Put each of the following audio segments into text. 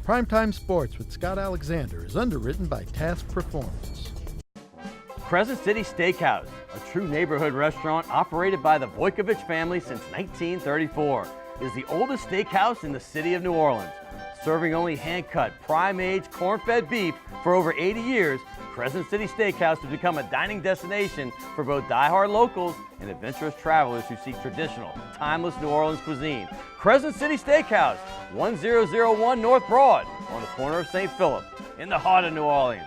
Primetime Sports with Scott Alexander is underwritten by Task Performance. Crescent City Steakhouse, a true neighborhood restaurant operated by the Vojkovic family since 1934, is the oldest steakhouse in the city of New Orleans. Serving only hand-cut, prime-aged, corn-fed beef for over 80 years, Crescent City Steakhouse has become a dining destination for both die-hard locals and adventurous travelers who seek traditional, timeless New Orleans cuisine. Crescent City Steakhouse, 1001 North Broad, on the corner of St. Philip, in the heart of New Orleans.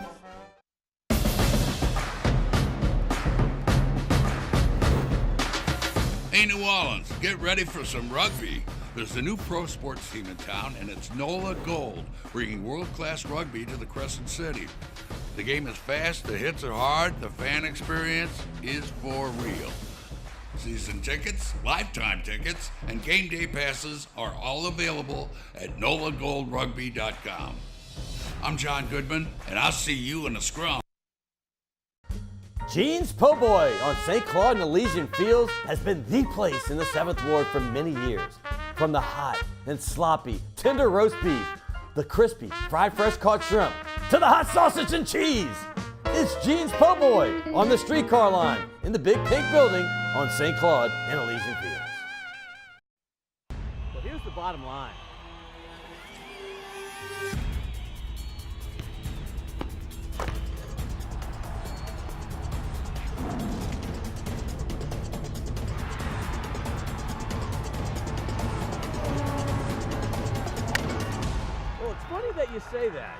Hey New Orleans, get ready for some rugby. There's a new pro sports team in town, and it's NOLA Gold, bringing world-class rugby to the Crescent City. The game is fast, the hits are hard, the fan experience is for real. Season tickets, lifetime tickets, and game day passes are all available at nolagoldrugby.com. I'm John Goodman, and I'll see you in the scrum. Jean's Po' Boy on St. Claude and Elysian Fields has been the place in the 7th Ward for many years. From the hot and sloppy, tender roast beef, the crispy, fried fresh caught shrimp, to the hot sausage and cheese. It's Jean's Po' Boy on the streetcar line in the big pink building on St. Claude and Elysian Fields. So here's the bottom line. Well, it's funny that you say that.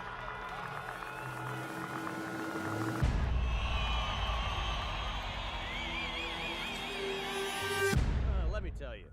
Let me tell you.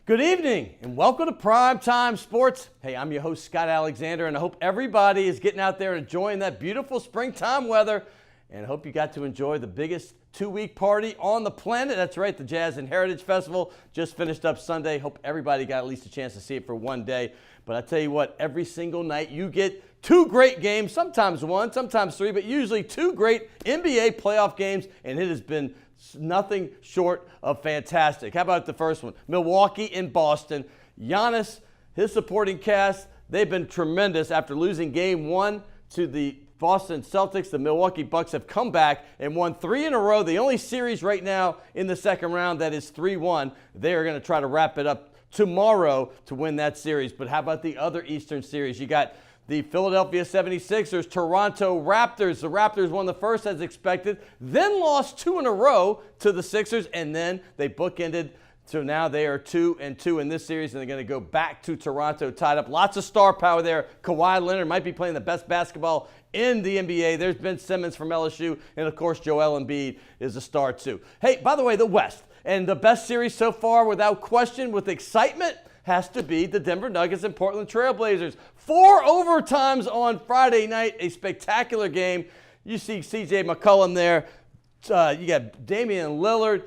Good evening and welcome to Primetime Sports. Hey, I'm your host, Scott Alexander, and I hope everybody is getting out there and enjoying that beautiful springtime weather. And I hope you got to enjoy the biggest two-week party on the planet. That's right, the Jazz and Heritage Festival just finished up Sunday. Hope everybody got at least a chance to see it for one day. But I tell you what, every single night you get two great games, sometimes one, sometimes three, but usually two great NBA playoff games, and it has been nothing short of fantastic. How about the first one? Milwaukee and Boston. Giannis, his supporting cast, they've been tremendous. After losing game one to the Boston Celtics, the Milwaukee Bucks have come back and won 3 in a row. The only series right now in the second round that is 3-1. They are going to try to wrap it up tomorrow to win that series. But how about the other Eastern series? You got the Philadelphia 76ers, Toronto Raptors. The Raptors won the first as expected, then lost 2 in a row to the Sixers, and then they bookended. So now they are 2-2 in this series, and they're going to go back to Toronto tied up. Lots of star power there. Kawhi Leonard might be playing the best basketball in the NBA. There's Ben Simmons from LSU, and of course Joel Embiid is a star too. Hey, by the way, the West, and the best series so far without question with excitement has to be the Denver Nuggets and Portland Trail Blazers. 4 overtimes on Friday night, a spectacular game. You see C.J. McCollum there. You got Damian Lillard,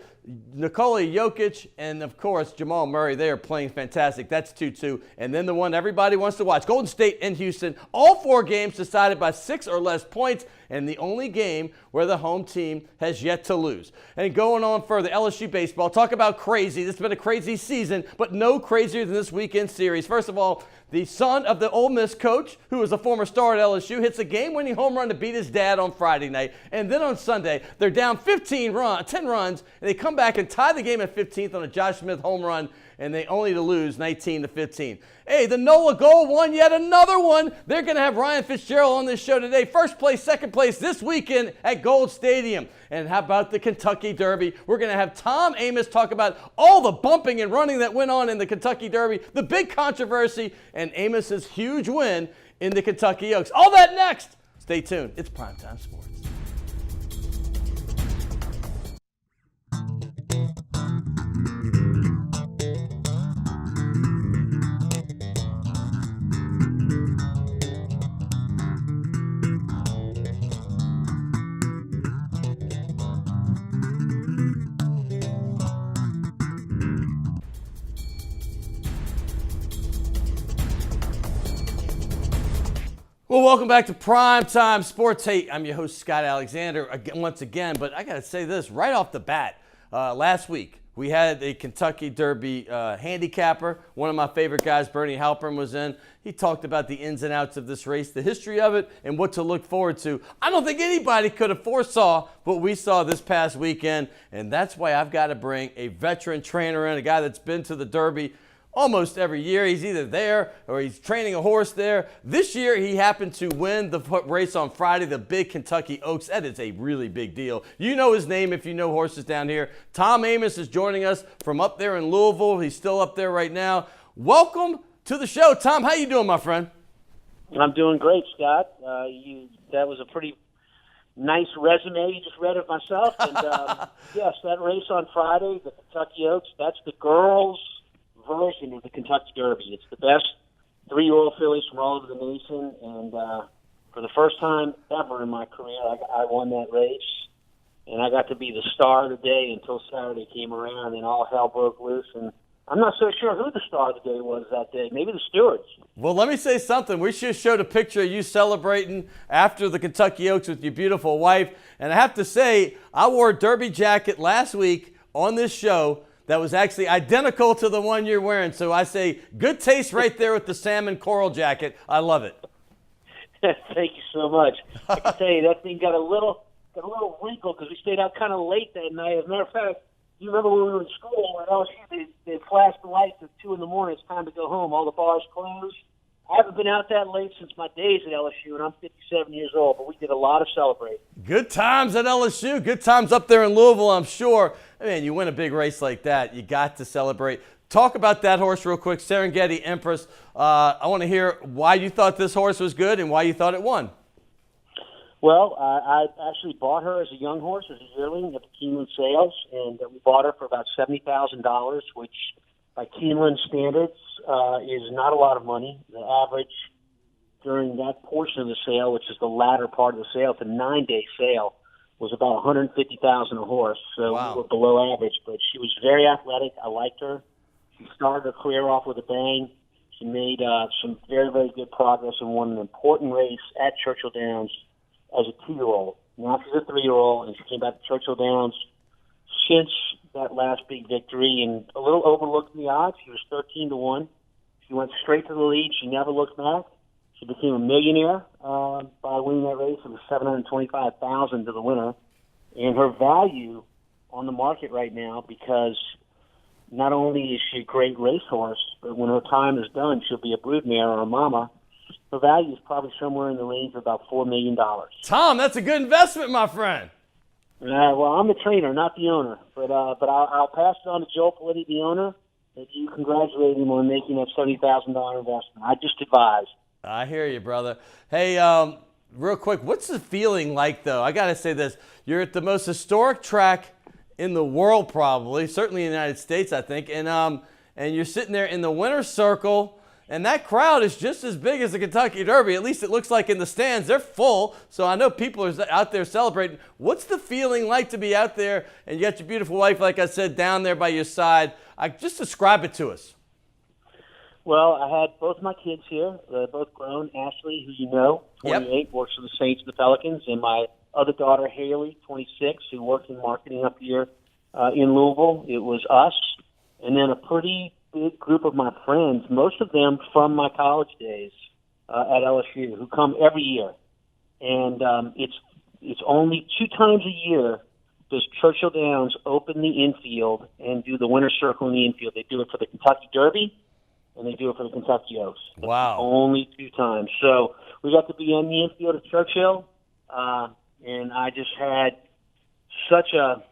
Nikola Jokic, and of course Jamal Murray. They are playing fantastic. That's 2-2. And then the one everybody wants to watch, Golden State and Houston. All 4 games decided by 6 or less points, and the only game where the home team has yet to lose. And going on further, LSU baseball. Talk about crazy. This has been a crazy season, but no crazier than this weekend series. First of all, the son of the Ole Miss coach, who was a former star at LSU, hits a game-winning home run to beat his dad on Friday night. And then on Sunday, they're down 10 runs, and they come back and tie the game at 15th on a Josh Smith home run, and they only to lose 19-15. Hey, the NOLA Gold won yet another one. They're going to have Ryan Fitzgerald on this show today. First place, second place this weekend at Gold Stadium. And how about the Kentucky Derby? We're going to have Tom Amoss talk about all the bumping and running that went on in the Kentucky Derby, the big controversy, and Amos's huge win in the Kentucky Oaks. All that next. Stay tuned. It's Primetime Sports. Well, welcome back to Primetime Sports. Hey, I'm your host, Scott Alexander, once again, but I got to say this right off the bat. Last week, We had a Kentucky Derby handicapper. One of my favorite guys, Bernie Halpern, was in. He talked about the ins and outs of this race, the history of it, and what to look forward to. I don't think anybody could have foresaw what we saw this past weekend, and that's why I've got to bring a veteran trainer in, a guy that's been to the Derby almost every year. He's either there or he's training a horse there. This year, he happened to win the race on Friday, the big Kentucky Oaks. That is a really big deal. You know his name if you know horses down here. Tom Amoss is joining us from up there in Louisville. He's still up there right now. Welcome to the show. Tom, how you doing, my friend? I'm doing great, Scott. That was a pretty nice resume you just read of myself. And yes, that race on Friday, the Kentucky Oaks, that's the girls' version of the Kentucky Derby. It's the best 3-year-old fillies from all over the nation, and for the first time ever in my career, I won that race, and I got to be the star of the day until Saturday came around, and all hell broke loose, and I'm not so sure who the star of the day was that day. Maybe the stewards. Well, let me say something. We just showed a picture of you celebrating after the Kentucky Oaks with your beautiful wife, and I have to say, I wore a Derby jacket last week on this show that was actually identical to the one you're wearing. So I say good taste right there with the salmon coral jacket. I love it. Thank you so much. I can tell you that thing got a little wrinkle because we stayed out kind of late that night. As a matter of fact, you remember when we were in school at LSU, they flashed the lights at 2 in the morning. It's time to go home. All the bars closed. I haven't been out that late since my days at LSU, and I'm 57 years old, but we did a lot of celebrating. Good times at LSU. Good times up there in Louisville, I'm sure. Man, you win a big race like that, you got to celebrate. Talk about that horse real quick, Serengeti Empress. I want to hear why you thought this horse was good and why you thought it won. Well, I actually bought her as a young horse, as a yearling at the Keeneland sales, and we bought her for about $70,000, which by Keeneland standards is not a lot of money. The average during that portion of the sale, which is the latter part of the sale, the 9-day sale, was about $150,000 a horse. So wow. We were below average, but she was very athletic. I liked her. She started her career off with a bang. She made some very, very good progress and won an important race at Churchill Downs as a 2-year-old. Now she's a 3-year-old, and she came back to Churchill Downs since that last big victory, and a little overlooked in the odds. She was 13-1. She went straight to the lead. She never looked back. She became a millionaire by winning that race. It was $725,000 to the winner, and her value on the market right now, because not only is she a great racehorse, but when her time is done, she'll be a broodmare or a mama. Her value is probably somewhere in the range of about $4 million. Tom, that's a good investment, my friend. Well, I'm the trainer, not the owner, but I'll pass it on to Joe Politti, the owner, that you congratulate him on making that $70,000 investment. I just advised. I hear you, brother. Hey, real quick, what's the feeling like, though? I got to say this. You're at the most historic track in the world, probably, certainly in the United States, I think, and you're sitting there in the winner's circle, and that crowd is just as big as the Kentucky Derby. At least it looks like in the stands. They're full, so I know people are out there celebrating. What's the feeling like to be out there and you got your beautiful wife, like I said, down there by your side? Just describe it to us. Well, I had both my kids here, both grown. Ashley, who you know, 28, works for the Saints and the Pelicans, and my other daughter, Haley, 26, who works in marketing up here in Louisville. It was us, and then a pretty big group of my friends, most of them from my college days at LSU, who come every year. And it's only 2 times a year does Churchill Downs open the infield and do the winner's circle in the infield. They do it for the Kentucky Derby, and they do it for the Kentucky Oaks. Wow. Only 2 times. So we got to be on the infield at Churchill, and I just had such a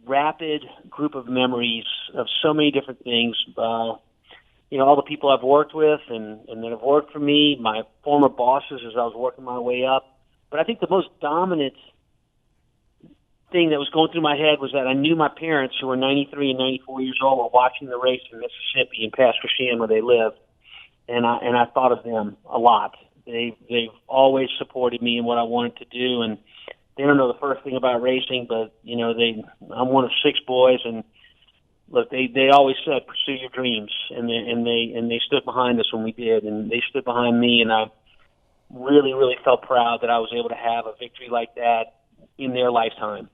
rapid group of memories of so many different things. All the people I've worked with and that have worked for me, my former bosses as I was working my way up. But I think the most dominant thing that was going through my head was that I knew my parents, who were 93 and 94 years old, were watching the race in Mississippi, in Pasquosham, where they live, and I thought of them a lot. They've always supported me in what I wanted to do, and they don't know the first thing about racing, but I'm one of 6 boys, and look, they always said pursue your dreams, and they stood behind us when we did, and they stood behind me, and I really, really felt proud that I was able to have a victory like that in their lifetime.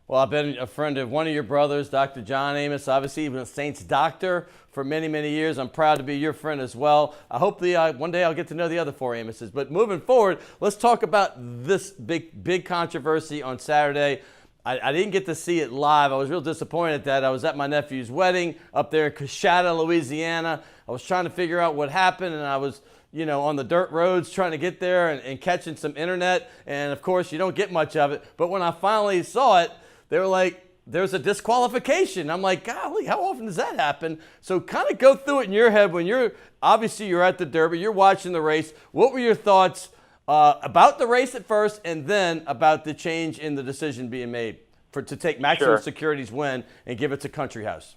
Well, I've been a friend of one of your brothers, Dr. John Amoss. Obviously, he was a Saints doctor for many, many years. I'm proud to be your friend as well. I hope one day I'll get to know the other four Amosses. But moving forward, let's talk about this big controversy on Saturday. I didn't get to see it live. I was real disappointed that I was at my nephew's wedding up there in Coshada, Louisiana. I was trying to figure out what happened, and I was on the dirt roads trying to get there and catching some internet. And, of course, you don't get much of it. But when I finally saw it, they were like, there's a disqualification. I'm like, golly, how often does that happen? So kind of go through it in your head when you're at the Derby, you're watching the race. What were your thoughts about the race at first and then about the change in the decision being made to take Maximum Security's win and give it to Country House?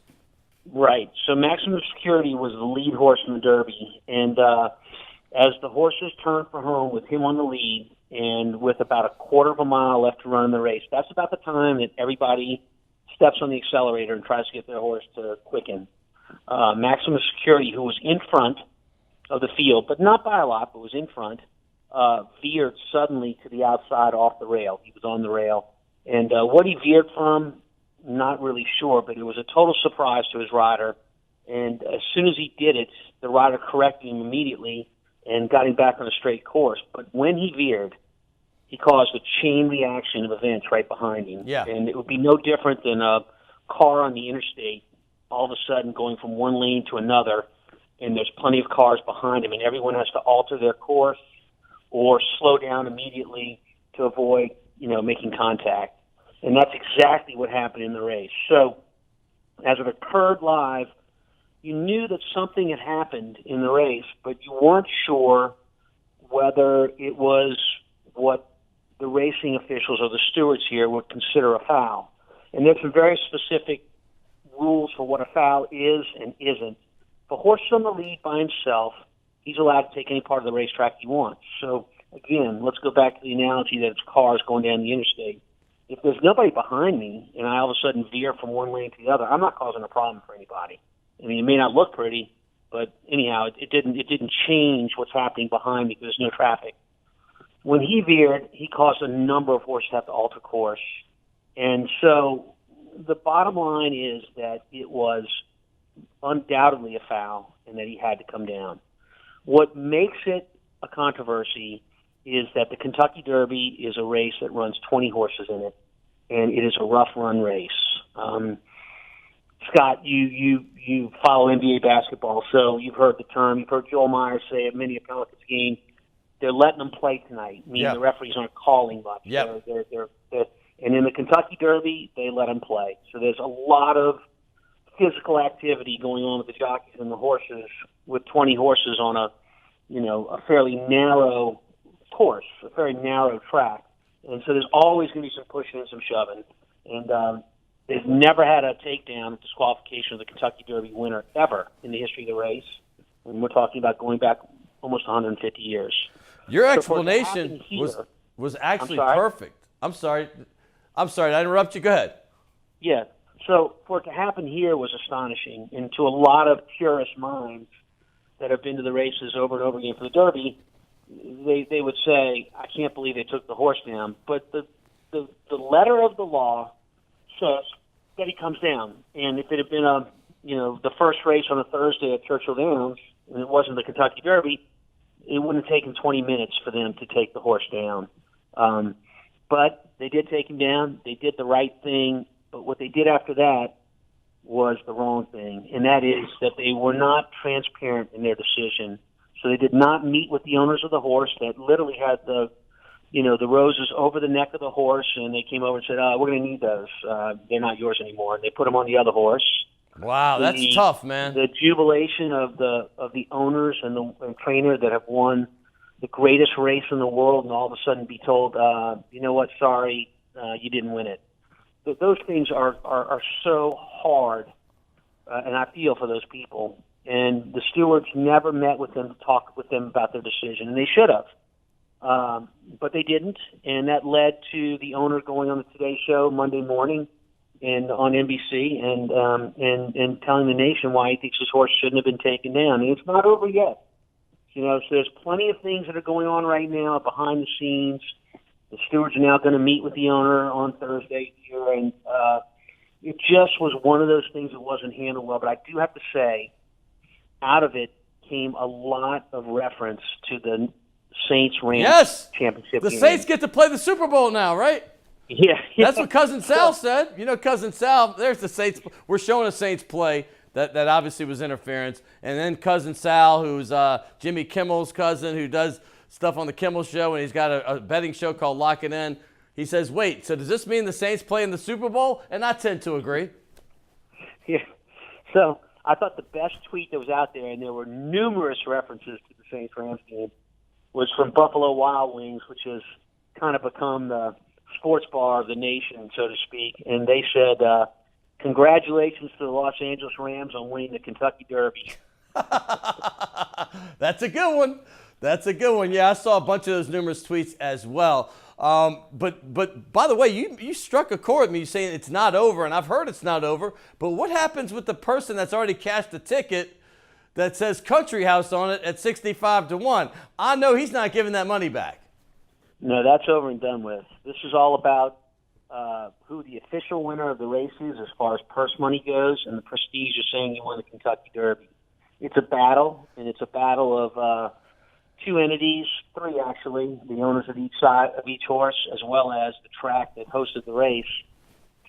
Right. So Maximum Security was the lead horse in the Derby. And as the horses turned for home with him on the lead, and with about a quarter of a mile left to run in the race, that's about the time that everybody steps on the accelerator and tries to get their horse to quicken. Maximum Security, who was in front of the field, but not by a lot, but was in front, veered suddenly to the outside off the rail. He was on the rail. And what he veered from, not really sure, but it was a total surprise to his rider. And as soon as he did it, the rider corrected him immediately and got him back on a straight course. But when he veered, he caused a chain reaction of events right behind him. Yeah. And it would be no different than a car on the interstate all of a sudden going from one lane to another, and there's plenty of cars behind him, and everyone has to alter their course or slow down immediately to avoid, making contact. And that's exactly what happened in the race. So as it occurred live, you knew that something had happened in the race, but you weren't sure whether it was what the racing officials or the stewards here would consider a foul. And there's some very specific rules for what a foul is and isn't. If a horse is on the lead by himself, he's allowed to take any part of the racetrack he wants. So, again, let's go back to the analogy that it's cars going down the interstate. If there's nobody behind me and I all of a sudden veer from one lane to the other, I'm not causing a problem for anybody. I mean, it may not look pretty, but anyhow, it didn't change what's happening behind me because there's no traffic. When he veered, he caused a number of horses to have to alter course. And so the bottom line is that it was undoubtedly a foul and that he had to come down. What makes it a controversy is that the Kentucky Derby is a race that runs 20 horses in it, and it is a rough run race. Scott, you follow NBA basketball, so you've heard the term. You've heard Joel Myers say at many a Pelicans game, they're letting them play tonight, meaning the referees aren't calling much. Yep. And in the Kentucky Derby, they let them play. So there's a lot of physical activity going on with the jockeys and the horses with 20 horses on a fairly narrow course, a very narrow track. And so there's always going to be some pushing and some shoving. And they've never had a takedown disqualification of the Kentucky Derby winner ever in the history of the race. And we're talking about going back almost 150 years. Your explanation was actually perfect. I'm sorry. Did I interrupt you? Go ahead. Yeah. So for it to happen here was astonishing. And to a lot of purist minds that have been to the races over and over again for the Derby, they would say, I can't believe they took the horse down. But the letter of the law says that he comes down. And if it had been the first race on a Thursday at Churchill Downs, and it wasn't the Kentucky Derby, it wouldn't have taken 20 minutes for them to take the horse down. But they did take him down. They did the right thing. But what they did after that was the wrong thing, and that is that they were not transparent in their decision. So they did not meet with the owners of the horse that literally had the roses over the neck of the horse, and they came over and said, we're going to need those. They're not yours anymore. And they put them on the other horse. Wow, that's tough, man. The jubilation of the owners and the trainer that have won the greatest race in the world, and all of a sudden be told, you know what, sorry, you didn't win it. Those things are so hard, and I feel for those people. And the stewards never met with them to talk with them about their decision, and they should have. But they didn't, and that led to the owner going on the Today Show Monday morning and on NBC and telling the nation why he thinks his horse shouldn't have been taken down. And it's not over yet. So there's plenty of things that are going on right now behind the scenes The stewards are now going to meet with the owner on Thursday here, and it just was one of those things that wasn't handled well. But I do have to say, out of it came a lot of reference to the Saints-Rams championship the game. Saints get to play the Super Bowl now, right? Yeah. That's what Cousin Sal said. You know, Cousin Sal, there's the Saints. We're showing a Saints play. That obviously was interference. And then Cousin Sal, who's Jimmy Kimmel's cousin, who does stuff on the Kimmel Show, and he's got a betting show called Lock It In. He says, wait, so does this mean the Saints play in the Super Bowl? And I tend to agree. Yeah. So I thought the best tweet that was out there, and there were numerous references to the Saints-Rams game, was from Buffalo Wild Wings, which has kind of become the sports bar of the nation, so to speak. And they said, congratulations to the Los Angeles Rams on winning the Kentucky Derby. That's a good one. That's a good one. Yeah, I saw a bunch of those numerous tweets as well. But by the way, you struck a chord with me saying it's not over, and I've heard it's not over. But what happens with the person that's already cashed a ticket that says Country House on it at 65-1? I know he's not giving that money back. No, that's over and done with. This is all about who the official winner of the race is as far as purse money goes, and the prestige of saying you won the Kentucky Derby. It's a battle, and it's a battle of two entities, three actually, the owners of each side of each horse, as well as the track that hosted the race,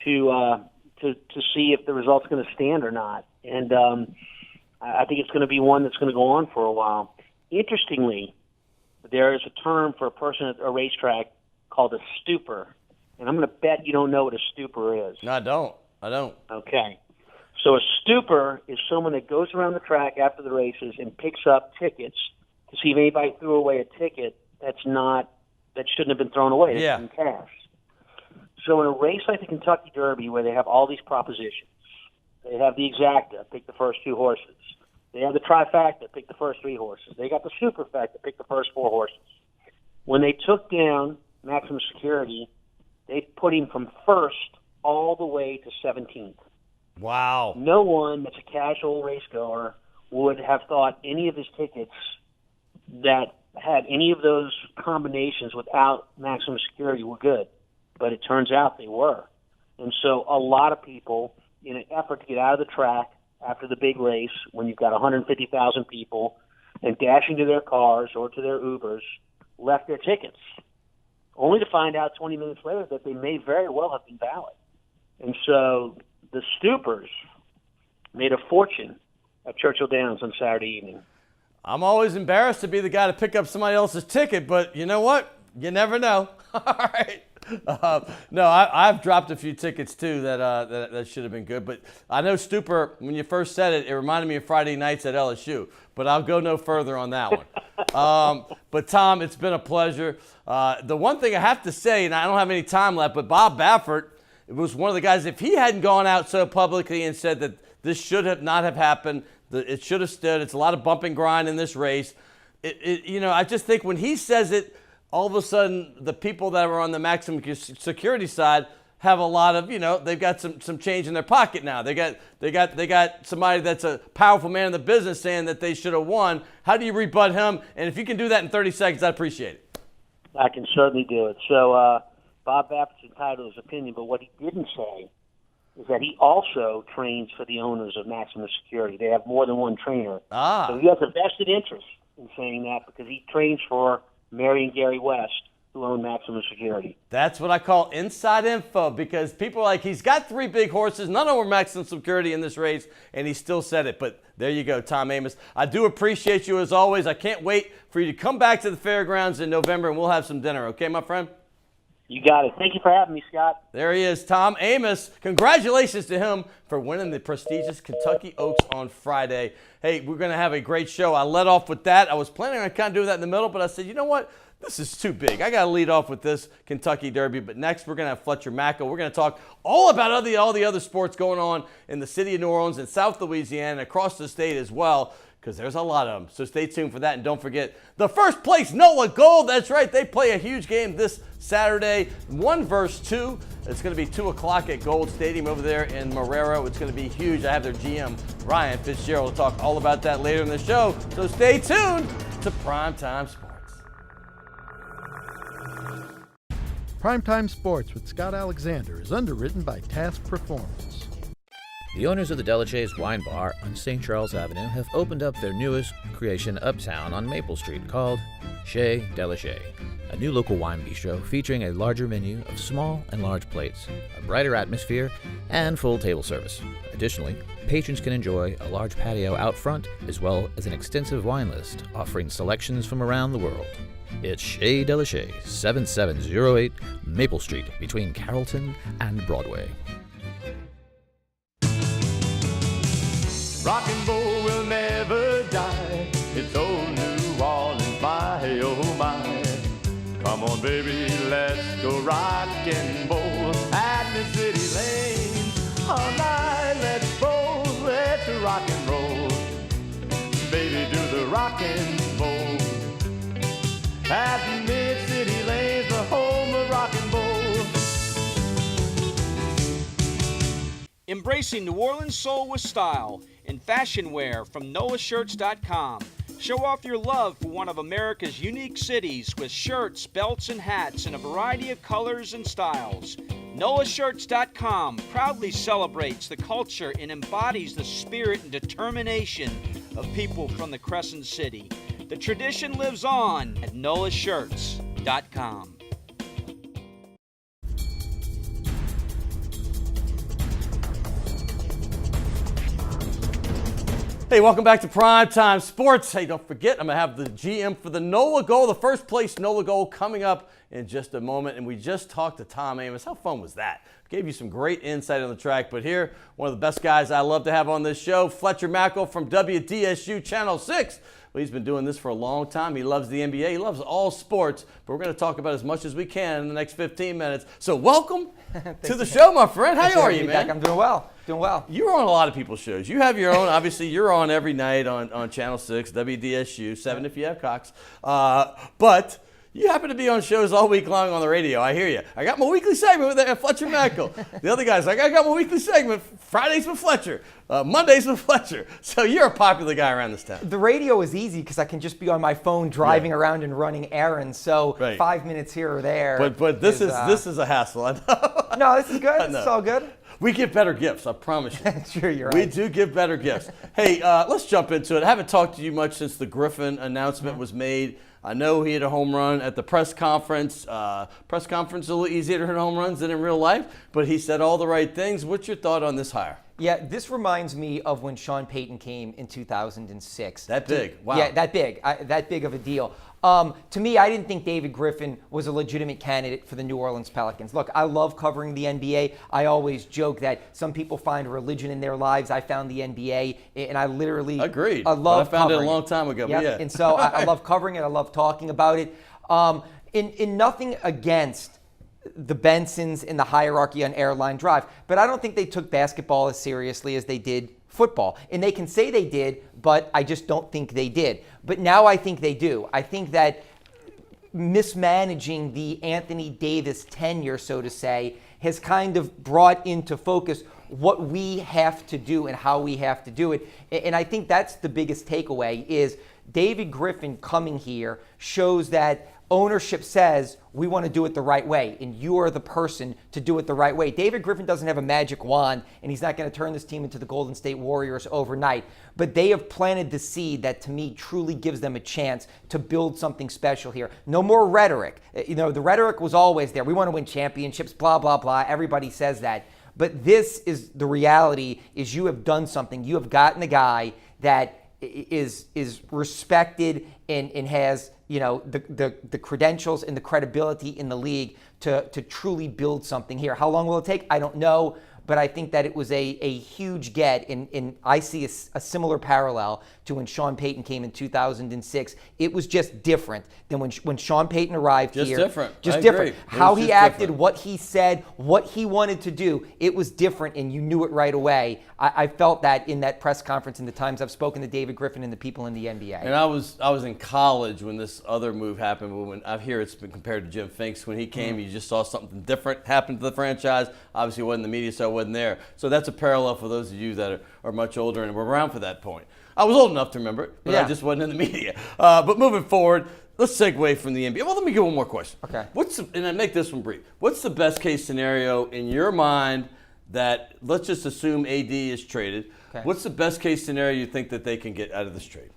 to see if the result's going to stand or not. And I think it's going to be one that's going to go on for a while. Interestingly, there is a term for a person at a racetrack called a stooper. And I'm going to bet you don't know what a stooper is. No, I don't. Okay. So a stooper is someone that goes around the track after the races and picks up tickets to see if anybody threw away a ticket that shouldn't have been thrown away. That's been cash. So in a race like the Kentucky Derby, where they have all these propositions, they have the exacta, pick the first two horses. They have the trifecta, pick the first three horses. They got the superfecta, pick the first four horses. When they took down maximum security, they put him from first all the way to 17th. Wow. No one that's a casual race goer would have thought any of his tickets that had any of those combinations without maximum security were good. But it turns out they were. And so a lot of people, in an effort to get out of the track after the big race, when you've got 150,000 people, and dashing to their cars or to their Ubers, left their tickets, only to find out 20 minutes later that they may very well have been valid. And so the stoopers made a fortune at Churchill Downs on Saturday evening. I'm always embarrassed to be the guy to pick up somebody else's ticket, but you know what? You never know. All right. No, I've dropped a few tickets too that should have been good. But I know Stooper, when you first said it, it reminded me of Friday nights at LSU. But I'll go no further on that one. But Tom, it's been a pleasure. The one thing I have to say, and I don't have any time left, but Bob Baffert was one of the guys, if he hadn't gone out so publicly and said that this should have not have happened, it should have stood. It's a lot of bump and grind in this race. I just think when he says it, all of a sudden the people that were on the maximum security side have a lot of, they've got some change in their pocket now. They got somebody that's a powerful man in the business saying that they should have won. How do you rebut him? And if you can do that in 30 seconds, I'd appreciate it. I can certainly do it. So Bob Baffert's entitled to his opinion, but what he didn't say is that he also trains for the owners of Maximum Security. They have more than one trainer. So he has a vested interest in saying that because he trains for Mary and Gary West, who own Maximum Security. That's what I call inside info, because people are like, he's got three big horses, none of them were Maximum Security in this race, and he still said it. But there you go, Tom Amoss. I do appreciate you as always. I can't wait for you to come back to the fairgrounds in November, and we'll have some dinner. Okay, my friend? You got it. Thank you for having me, Scott. There he is, Tom Amoss. Congratulations to him for winning the prestigious Kentucky Oaks on Friday. Hey, we're going to have a great show. I led off with that. I was planning on kind of doing that in the middle, but I said, you know what? This is too big. I got to lead off with this Kentucky Derby. But next, we're going to have Fletcher Mackel. We're going to talk all about all the other sports going on in the city of New Orleans and South Louisiana and across the state as well, because there's a lot of them. So stay tuned for that. And don't forget, the first place NOLA Gold. That's right. They play a huge game this Saturday, 1 versus 2. It's going to be 2 o'clock at Gold Stadium over there in Marrero. It's going to be huge. I have their GM, Ryan Fitzgerald, will talk all about that later in the show. So stay tuned to Primetime Sports. Primetime Sports with Scott Alexander is underwritten by Task Performance. The owners of the Delachey's Wine Bar on St. Charles Avenue have opened up their newest creation uptown on Maple Street called Chez Delachey, a new local wine bistro featuring a larger menu of small and large plates, a brighter atmosphere, and full table service. Additionally, patrons can enjoy a large patio out front as well as an extensive wine list offering selections from around the world. It's Chez Delachey, 7708 Maple Street between Carrollton and Broadway. Rock and roll will never die. It's old New Orleans, my oh my. Come on, baby, let's go rock and roll at the city lane. All night, let's roll, let's rock and roll. Baby, do the rock and roll. At the Mid-City Lanes, the home of rock and roll. Embracing New Orleans soul with style in fashion wear from NOLAshirts.com. Show off your love for one of America's unique cities with shirts, belts, and hats in a variety of colors and styles. NOLAshirts.com proudly celebrates the culture and embodies the spirit and determination of people from the Crescent City. The tradition lives on at NOLAshirts.com. Hey, welcome back to Primetime Sports. Hey, don't forget, I'm going to have the GM for the NOLA Goal, the first place NOLA Goal, coming up in just a moment. And we just talked to Tom Amoss. How fun was that? Gave you some great insight on the track. But here, one of the best guys I love to have on this show, Fletcher Mackel from WDSU Channel 6. Well, he's been doing this for a long time. He loves the NBA. He loves all sports. But we're going to talk about as much as we can in the next 15 minutes. So welcome to the show, my friend. How are you, man? I'm doing well. Doing well. You're on a lot of people's shows. You have your own. Obviously, you're on every night on Channel 6, WDSU, 7 if you have Cox. But you happen to be on shows all week long on the radio. I hear you. I got my weekly segment with Fletcher Mackel. The other guy's like, I got my weekly segment Fridays with Fletcher, Mondays with Fletcher. So you're a popular guy around this town. The radio is easy because I can just be on my phone driving around and running errands. So 5 minutes here or there. But this is a hassle. I know. No, this is good. This is all good. We give better gifts, I promise you. Sure, you're right. We do give better gifts. Hey, let's jump into it. I haven't talked to you much since the Griffin announcement was made. I know he hit a home run at the press conference. Press conference is a little easier to hit home runs than in real life, but he said all the right things. What's your thought on this hire? Yeah, this reminds me of when Sean Payton came in 2006. That big? Wow. Yeah, that big. That big of a deal. To me, I didn't think David Griffin was a legitimate candidate for the New Orleans Pelicans. Look, I love covering the NBA. I always joke that some people find religion in their lives. I found the NBA, and I literally agreed. I love I found covering it a long time ago. Yep. Yeah. And so I love covering it. I love talking about it. In nothing against the Bensons in the hierarchy on Airline Drive, but I don't think they took basketball as seriously as they did football. And they can say they did, but I just don't think they did. But now I think they do. I think that mismanaging the Anthony Davis tenure, so to say, has kind of brought into focus what we have to do and how we have to do it. And I think that's the biggest takeaway is David Griffin coming here shows that ownership says we want to do it the right way, and you are the person to do it the right way. David Griffin doesn't have a magic wand, and he's not going to turn this team into the Golden State Warriors overnight, but they have planted the seed that to me truly gives them a chance to build something special here. No more rhetoric. You know, the rhetoric was always there. We want to win championships, blah, blah, blah. Everybody says that. But this is the reality, is you have done something. You have gotten a guy that is respected and has, you know, the credentials and the credibility in the league to truly build something here. How long will it take? I don't know. But I think that it was a huge get, and I see a similar parallel to when Sean Payton came in 2006. It was just different than when Sean Payton arrived here. Just different. Just I different. agree. How he acted, different. what he said, what he wanted to do, it was different, and you knew it right away. I felt that in that press conference and the times I've spoken to David Griffin and the people in the NBA. And I was in college when this other move happened. But when I hear it's been compared to Jim Finks when he came, you just saw something different happen to the franchise. Obviously, it wasn't the media, so it wasn't there. So that's a parallel for those of you that are much older and were around for that point. I was old enough to remember it, but I just wasn't in the media. But moving forward, let's segue from the NBA. Well, let me get one more question. Okay. And I make this one brief. What's the best case scenario in your mind that, let's just assume AD is traded. Okay. What's the best case scenario you think that they can get out of this trade?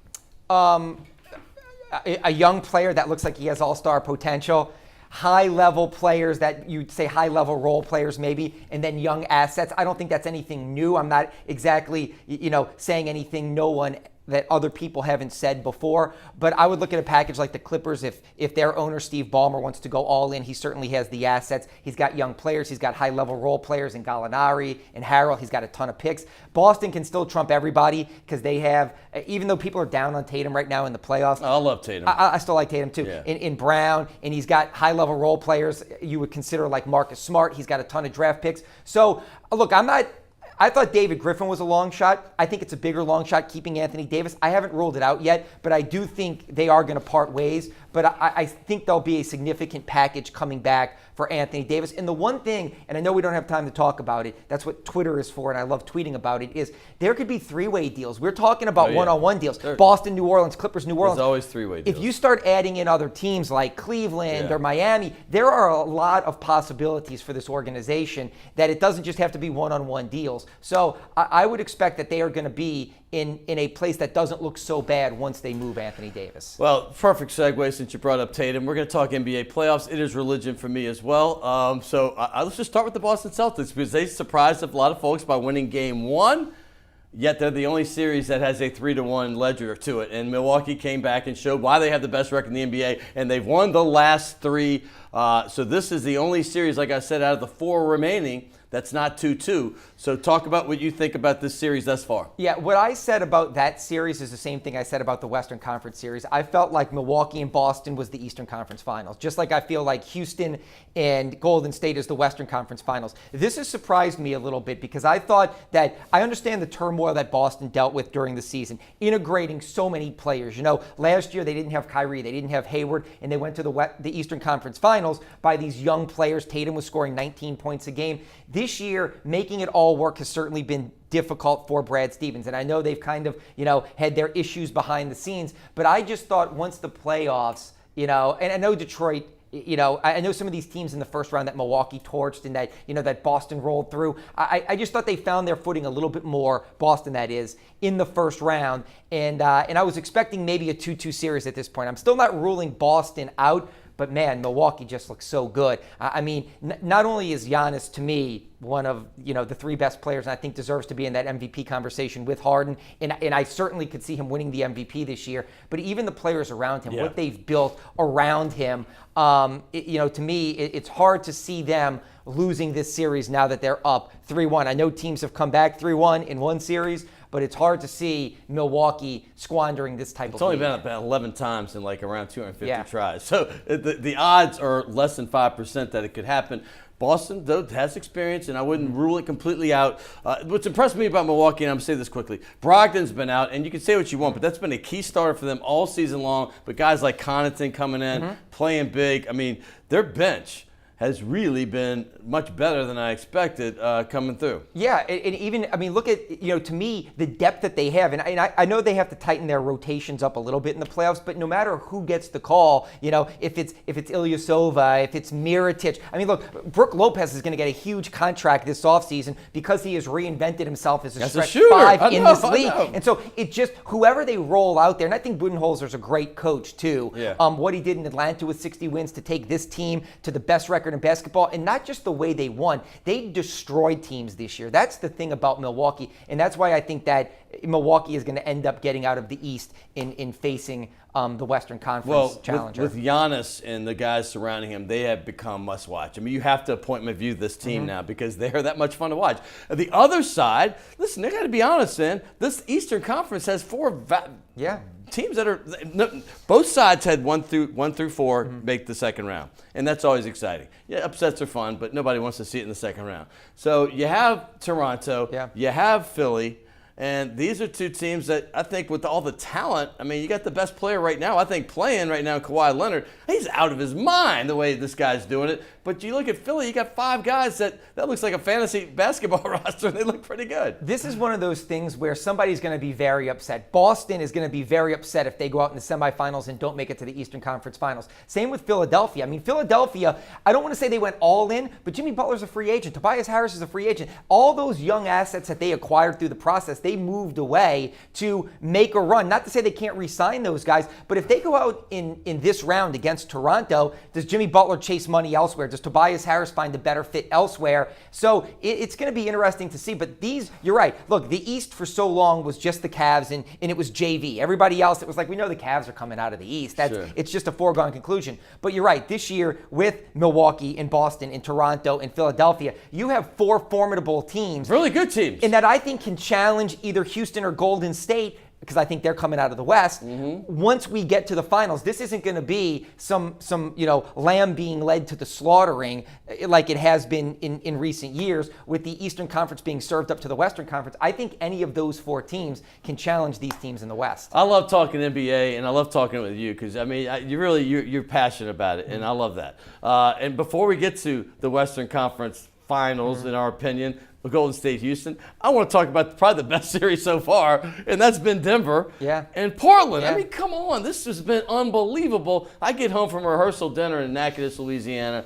A young player that looks like he has all-star potential, high-level players that you'd say high-level role players maybe, and then young assets. I don't think that's anything new. I'm not exactly, saying anything no one that other people haven't said before, but I would look at a package like the Clippers. If their owner, Steve Ballmer, wants to go all in, he certainly has the assets. He's got young players. He's got high-level role players in Gallinari and Harrell. He's got a ton of picks. Boston can still trump everybody because they have, even though people are down on Tatum right now in the playoffs. I love Tatum. I still like Tatum too. Yeah. In Brown, and he's got high-level role players you would consider like Marcus Smart. He's got a ton of draft picks. So, look, I thought David Griffin was a long shot. I think it's a bigger long shot keeping Anthony Davis. I haven't ruled it out yet, but I do think they are going to part ways. But I think there'll be a significant package coming back for Anthony Davis. And the one thing, and I know we don't have time to talk about it, that's what Twitter is for, and I love tweeting about it, is there could be three-way deals. We're talking about one-on-one deals. Boston, New Orleans, Clippers, New Orleans. There's always three-way deals. If you start adding in other teams like Cleveland or Miami, there are a lot of possibilities for this organization that it doesn't just have to be one-on-one deals. So I would expect that they are going to be in a place that doesn't look so bad once they move Anthony Davis. Well, perfect segue since you brought up Tatum. We're going to talk NBA playoffs. It is religion for me as well. Let's just start with the Boston Celtics because they surprised a lot of folks by winning Game 1. Yet they're the only series that has a 3-1 ledger to it. And Milwaukee came back and showed why they have the best record in the NBA, and they've won the last 3. So this is the only series, like I said, out of the 4 remaining that's not 2-2. So talk about what you think about this series thus far. Yeah, what I said about that series is the same thing I said about the Western Conference series. I felt like Milwaukee and Boston was the Eastern Conference Finals, just like I feel like Houston and Golden State is the Western Conference Finals. This has surprised me a little bit because I thought that I understand the turmoil that Boston dealt with during the season, integrating so many players. Last year they didn't have Kyrie, they didn't have Hayward, and they went to the Eastern Conference Finals by these young players. Tatum was scoring 19 points a game. This year, making it all work has certainly been difficult for Brad Stevens. And I know they've kind of, had their issues behind the scenes. But I just thought once the playoffs, and I know Detroit, I know some of these teams in the first round that Milwaukee torched and that, that Boston rolled through. I just thought they found their footing a little bit more, Boston that is, in the first round. And I was expecting maybe a 2-2 series at this point. I'm still not ruling Boston out. But man, Milwaukee just looks so good. I mean, not only is Giannis, to me, one of the 3 best players, and I think deserves to be in that MVP conversation with Harden, and I certainly could see him winning the MVP this year. But even the players around him, what they've built around him, to me, it's hard to see them losing this series now that they're up 3-1. I know teams have come back 3-1 in one series, but it's hard to see Milwaukee squandering this type of lead. It's only been about 11 times in around 250 tries. So the odds are less than 5% that it could happen. Boston, though, has experience, and I wouldn't rule it completely out. What's impressed me about Milwaukee, and I'm going to say this quickly, Brogdon's been out, and you can say what you want, but that's been a key starter for them all season long. But guys like Connaughton coming in, playing big, I mean, their bench has really been much better than I expected coming through. Yeah, and even, look at, to me, the depth that they have. And I know they have to tighten their rotations up a little bit in the playoffs, but no matter who gets the call, if it's Ilyasova, if it's Mirotic. Look, Brook Lopez is going to get a huge contract this offseason because he has reinvented himself as a stretch 5 in this league. And so it just, whoever they roll out there, and I think Budenholzer's a great coach too. Yeah. What he did in Atlanta with 60 wins to take this team to the best record in basketball, and not just the way they won, they destroyed teams this year. That's the thing about Milwaukee, and that's why I think that Milwaukee is going to end up getting out of the East in facing the Western Conference challenger. With Giannis and the guys surrounding him, they have become must-watch. You have to appointment view this team now because they are that much fun to watch. The other side, listen, I got to be honest, man. This Eastern Conference has 4 teams that are both sides had 1 through 4 make the second round, and that's always exciting. Yeah, upsets are fun, but nobody wants to see it in the second round. So you have Toronto, you have Philly, and these are 2 teams that I think with all the talent, you got the best player right now, I think playing right now, Kawhi Leonard, he's out of his mind the way this guy's doing it. But you look at Philly, you got 5 guys that looks like a fantasy basketball roster, and they look pretty good. This is one of those things where somebody's going to be very upset. Boston is going to be very upset if they go out in the semifinals and don't make it to the Eastern Conference Finals. Same with Philadelphia. I mean, Philadelphia, I don't want to say they went all in, but Jimmy Butler's a free agent. Tobias Harris is a free agent. All those young assets that they acquired through the process, they moved away to make a run. Not to say they can't re-sign those guys, but if they go out in this round against Toronto, does Jimmy Butler chase money elsewhere? Does Tobias Harris find a better fit elsewhere? So it's going to be interesting to see. But these, you're right. Look, the East for so long was just the Cavs and it was JV. Everybody else, it was like, we know the Cavs are coming out of the East. It's just a foregone conclusion. But you're right. This year with Milwaukee and Boston and Toronto and Philadelphia, you have 4 formidable teams. Really good teams. And that I think can challenge either Houston or Golden State, because I think they're coming out of the West. Once we get to the finals, this isn't going to be some lamb being led to the slaughtering like it has been in recent years with the Eastern Conference being served up to the Western Conference. I think any of those 4 teams can challenge these teams in the West. I love talking NBA, and I love talking with you because, I mean, you're passionate about it, and I love that. And before we get to the Western Conference Finals, in our opinion, Golden State, Houston, I want to talk about probably the best series so far, and that's been Denver and Portland. I mean, come on. This has been unbelievable. I get home from a rehearsal dinner in Natchitoches, Louisiana.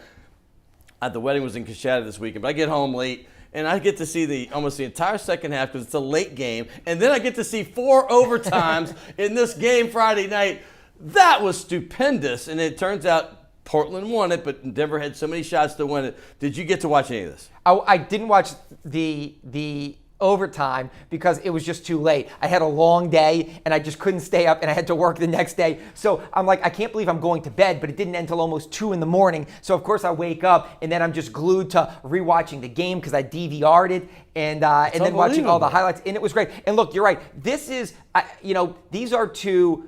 The wedding was in Coshada this weekend, but I get home late, and I get to see almost the entire second half because it's a late game, and then I get to see 4 overtimes in this game Friday night. That was stupendous, and it turns out Portland won it, but Denver had so many shots to win it. Did you get to watch any of this? I didn't watch the overtime because it was just too late. I had a long day and I just couldn't stay up and I had to work the next day. So I'm like, I can't believe I'm going to bed, but it didn't end until almost 2 in the morning. So of course I wake up and then I'm just glued to rewatching the game because I DVR'd it and then watching all the highlights, and it was great. And look, you're right. This is, these are 2.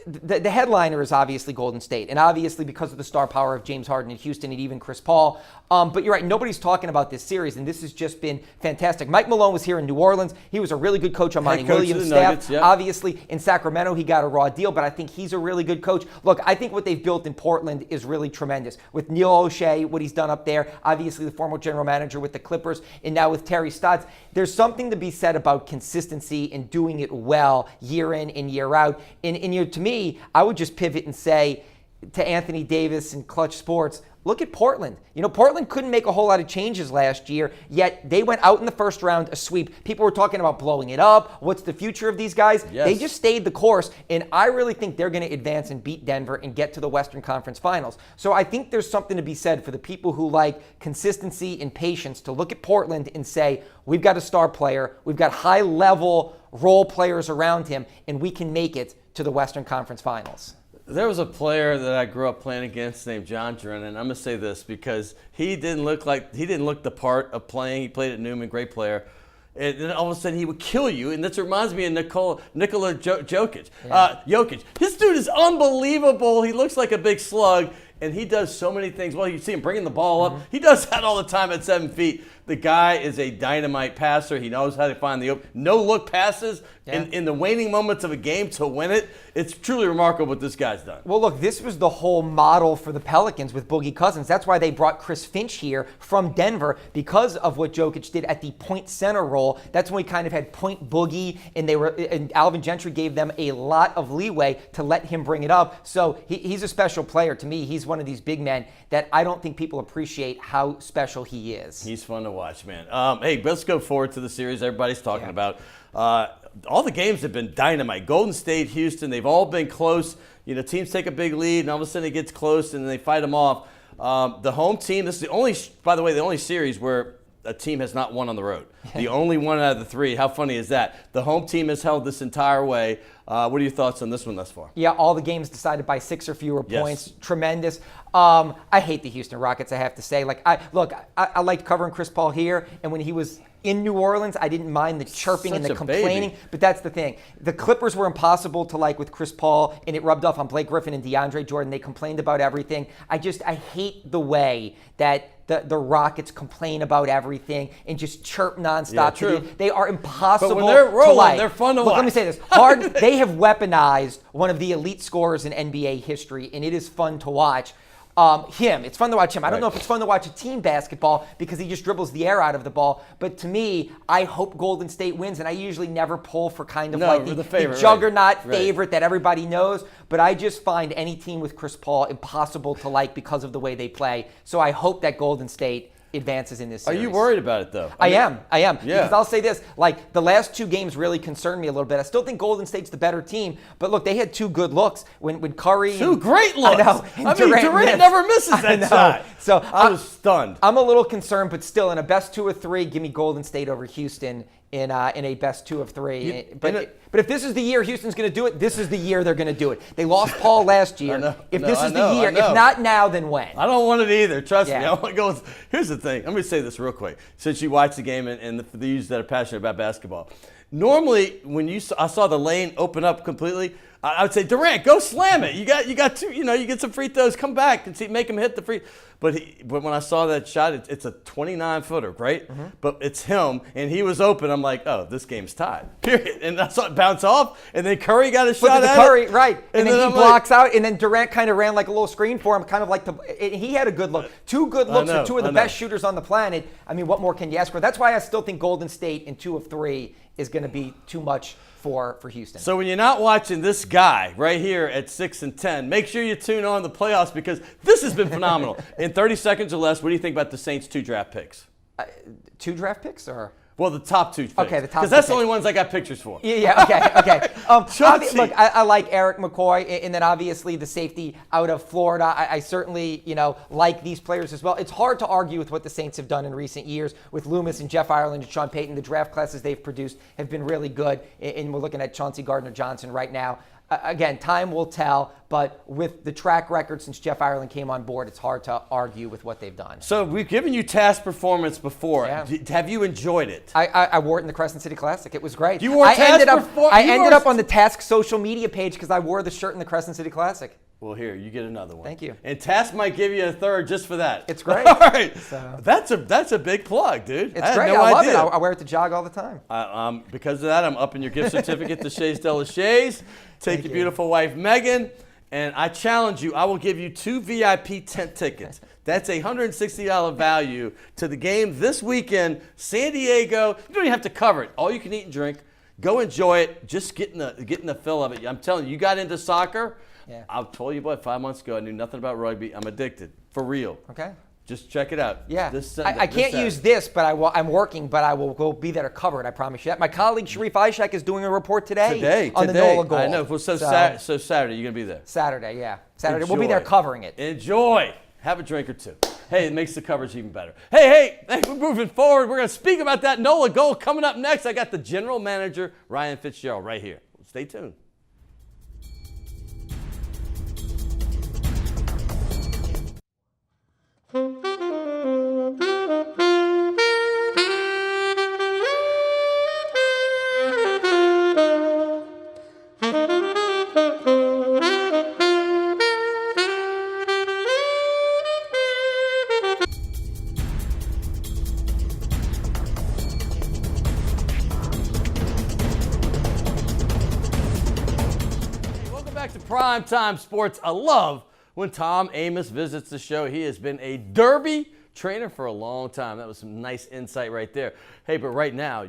The headliner is obviously Golden State, and obviously because of the star power of James Harden in Houston and even Chris Paul. But you're right, nobody's talking about this series, and this has just been fantastic. Mike Malone was here in New Orleans. He was a really good coach on Monty Williams' staff. Obviously, in Sacramento, he got a raw deal, but I think he's a really good coach. Look, I think what they've built in Portland is really tremendous. With Neil O'Shea, what he's done up there, obviously the former general manager with the Clippers, and now with Terry Stotts, there's something to be said about consistency and doing it well year in and year out. And to me, I would just pivot and say to Anthony Davis and Clutch Sports, look at Portland. Portland couldn't make a whole lot of changes last year, yet they went out in the first round, a sweep. People were talking about blowing it up. What's the future of these guys? Yes. They just stayed the course, and I really think they're going to advance and beat Denver and get to the Western Conference Finals. So I think there's something to be said for the people who like consistency and patience to look at Portland and say, we've got a star player, we've got high-level role players around him, and we can make it to the Western Conference Finals. There was a player that I grew up playing against named John Drennan. I'm going to say this because he didn't look the part of playing. He played at Newman, great player. And then all of a sudden he would kill you. And this reminds me of Nikola Jokic. Jokic. This dude is unbelievable. He looks like a big slug. And he does so many things. Well, you see him bringing the ball up. He does that all the time at 7 feet. The guy is a dynamite passer. He knows how to find the no-look passes in the waning moments of a game to win it. It's truly remarkable what this guy's done. Well, look, this was the whole model for the Pelicans with Boogie Cousins. That's why they brought Chris Finch here from Denver because of what Jokic did at the point center role. That's when we kind of had point Boogie, and Alvin Gentry gave them a lot of leeway to let him bring it up. So he's a special player. To me, he's one of these big men that I don't think people appreciate how special he is. He's fun to watch, man. Hey, let's go forward to the series everybody's talking about. All the games have been dynamite. Golden State, Houston, they've all been close. Teams take a big lead, and all of a sudden it gets close, and then they fight them off. The home team, this is the only series where a team has not won on the road. The only one out of the 3. How funny is that? The home team has held this entire way. What are your thoughts on this one thus far? Yeah, all the games decided by 6 or fewer points. Tremendous. I hate the Houston Rockets, I have to say. I liked covering Chris Paul here, and when he was in New Orleans, I didn't mind the chirping and the complaining. But that's the thing. The Clippers were impossible to like with Chris Paul, and it rubbed off on Blake Griffin and DeAndre Jordan. They complained about everything. I hate the way that the Rockets complain about everything and just chirp nonstop. Yeah, true. They are impossible but when they're rolling, to like. They're fun to watch. Let me say this. They have weaponized one of the elite scorers in NBA history, and it is fun to watch. him. It's fun to watch him. I don't know if it's fun to watch a team basketball because he just dribbles the air out of the ball. But to me, I hope Golden State wins, and I usually never pull for kind of the favorite, the juggernaut right. favorite that everybody knows. But I just find any team with Chris Paul impossible to like because of the way they play. So I hope that Golden State advances in this series. Are you worried about it, though? I am. Yeah. Because I'll say this, like the last two games really concerned me a little bit. I still think Golden State's the better team, but look, they had two good looks when Curry. Two great looks. I know. I mean, Durant never misses that shot. So I was stunned. I'm a little concerned, but still, in a best 2 of 3, give me Golden State over Houston in a best 2 of 3. But if this is the year Houston's going to do it, this is the year they're going to do it. They lost Paul last year. If this is the year, if not now, then when? I don't want it either. Trust me. I want to go. Here's the thing. Let me say this real quick. Since you watch the game and the users that are passionate about basketball, normally when I saw the lane open up completely, I would say, Durant, go slam it. You got two. You get some free throws. Come back and make him hit the free. But when I saw that shot, it's a 29-footer, right? Mm-hmm. But it's him, and he was open. I'm like, oh, this game's tied. Period. And I saw it bounce off, and then Curry got a shot at Curry, it. right? And then he blocks out, and then Durant kind of ran like a little screen for him, kind of like he had a good look. Two good looks for two of the best shooters on the planet. I mean, what more can you ask for? That's why I still think Golden State in 2 of 3 is going to be too much for Houston. So when you're not watching this guy right here at 6 and 10, make sure you tune on the playoffs because this has been phenomenal. In 30 seconds or less, what do you think about the Saints' 2 draft picks? 2 draft picks or? Well, the top 2 picks. Okay, the top 2 because that's picks. the only ones I got pictures for. Yeah, okay. Look, I like Eric McCoy, and then obviously the safety out of Florida. I certainly, like these players as well. It's hard to argue with what the Saints have done in recent years with Loomis and Jeff Ireland and Sean Payton. The draft classes they've produced have been really good, and we're looking at Chauncey Gardner-Johnson right now. Again, time will tell, but with the track record since Jeff Ireland came on board, it's hard to argue with what they've done. So we've given you task performance before. Yeah. Have you enjoyed it? I wore it in the Crescent City Classic. It was great. You wore task performance? I ended up on the Task social media page because I wore the shirt in the Crescent City Classic. Well, here, you get another one. Thank you. And Task might give you a third just for that. It's great. All right. So. That's a big plug, dude. It's great. I love it. I wear it to jog all the time. Because of that, I'm upping your gift certificate to Shays de la Shays. Take your beautiful wife, Megan. And I challenge you, I will give you 2 VIP tent tickets. That's a $160 value to the game this weekend, San Diego. You don't even have to cover it. All you can eat and drink. Go enjoy it. Just getting the fill of it. I'm telling you, you got into soccer. Yeah. I told you what, 5 months ago, I knew nothing about rugby. I'm addicted, for real. Okay. Just check it out. Yeah. I can't use this, but I'm working, but I will go be there to cover it, I promise you that. My colleague Sharif Ishak is doing a report today on the NOLA goal. I know. Well, so Saturday, you're going to be there. Saturday, yeah. Saturday. We'll be there covering it. Enjoy. Have a drink or two. Hey, it makes the coverage even better. Hey, we're moving forward. We're going to speak about that NOLA goal coming up next. I got the general manager, Ryan Fitzgerald, right here. Stay tuned. Primetime Sports. I love when Tom Amoss visits the show. He has been a Derby trainer for a long time. That was some nice insight right there. Hey, but right now,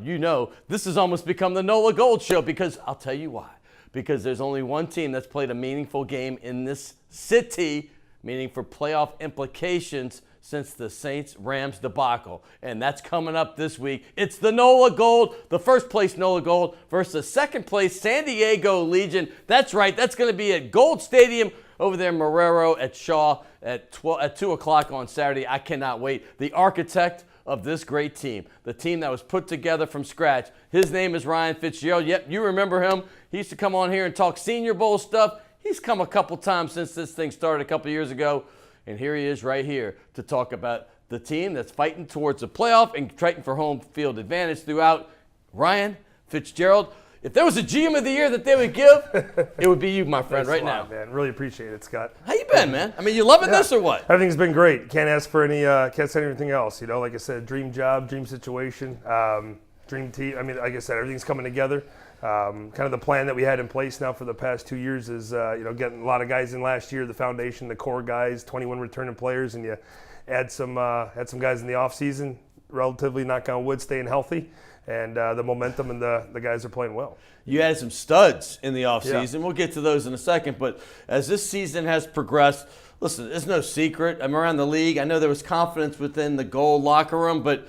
this has almost become the NOLA Gold Show because I'll tell you why. Because there's only one team that's played a meaningful game in this city, meaning for playoff implications since the Saints-Rams debacle. And that's coming up this week. It's the NOLA Gold, the first place NOLA Gold versus the second place San Diego Legion. That's right. That's going to be at Gold Stadium over there in Marrero at Shaw at 2 o'clock on Saturday. I cannot wait. The architect of this great team, the team that was put together from scratch, his name is Ryan Fitzgerald. Yep, you remember him. He used to come on here and talk Senior Bowl stuff. He's come a couple times since this thing started a couple years ago. And here he is right here to talk about the team that's fighting towards a playoff and fighting for home field advantage throughout. Ryan Fitzgerald, if there was a GM of the year that they would give, it would be you, my friend, right now. Man, really appreciate it, Scott. How you been, man? I mean, you loving this or what? Everything's been great. Can't ask for can't say anything else. Like I said, dream job, dream situation, dream team. I mean, like I said, everything's coming together. Kind of the plan that we had in place now for the past 2 years is, getting a lot of guys in last year, the foundation, the core guys, 21 returning players, and you add some guys in the offseason, relatively, knock on wood, staying healthy, and the momentum and the guys are playing well. You had some studs in the offseason. We'll get to those in a second. But as this season has progressed, listen, there's no secret. I'm around the league. I know there was confidence within the Gold locker room, but